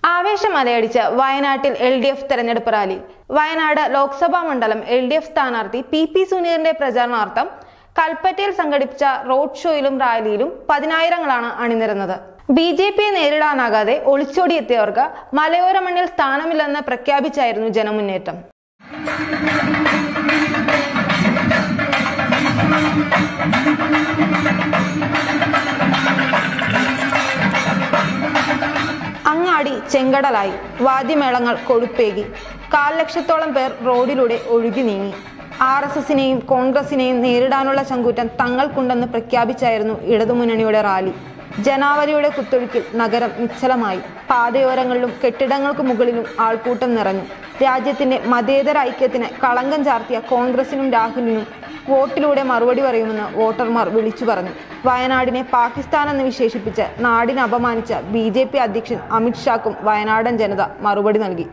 ആവേശം അലയടിച്ച വയനാട്ടിൽ LDF തെരഞ്ഞെടുപ്പ് റാലി. വയനാട് ലോക്സഭാ മണ്ഡലം LDF സ്ഥാനാർത്ഥി PP സുനീറിന്റെ പ്രചാരണാർത്ഥം കൽപ്പറ്റയിൽ സംഘടിപ്പിച്ച റോഡ് ഷോയിലും റാലിയിലും പതിനായിരങ്ങളാണ് അണിനിരന്നത്. BJPയെ നേരിടാനാകാതെ ഒളിച്ചോടിയെത്തിയവർക്ക് മലയോര മണ്ണിൽ സ്ഥാനമില്ലെന്ന് പ്രഖ്യാപിച്ചായിരുന്നു ജനമുന്നേറ്റം. അങ്ങാടി ചെങ്കടലായി, വാദ്യമേളങ്ങൾ കൊഴുപ്പേകി, 1.25 ലക്ഷത്തോളം പേർ റോഡിലൂടെ ഒഴുകി നീങ്ങി. RSSനെയും കോൺഗ്രസിനെയും നേരിടാനുള്ള ചങ്കൂറ്റം തങ്ങൾക്കുണ്ടെന്ന് പ്രഖ്യാപിച്ചായിരുന്നു ഇടതുമുന്നണിയുടെ റാലി. ജനാവലിയുടെ കുത്തൊഴുക്കിൽ നഗരം നിശ്ചലമായി. പാതയോരങ്ങളിലും കെട്ടിടങ്ങൾക്ക് മുകളിലും ആൾക്കൂട്ടം നിറഞ്ഞു. രാജ്യത്തിന്റെ മതേതര ഐക്യത്തിന് കളങ്കം ചാർത്തിയ കോൺഗ്രസിനും രാഹുലിനും വോട്ടിലൂടെ മറുപടി പറയുമെന്ന് വോട്ടർമാർ വിളിച്ചു പറഞ്ഞു. വയനാടിനെ പാകിസ്ഥാൻ എന്ന് വിശേഷിപ്പിച്ച് നാടിനെ അപമാനിച്ച BJP അധ്യക്ഷൻ അമിത് ഷാക്കും വയനാടൻ ജനത മറുപടി നൽകി.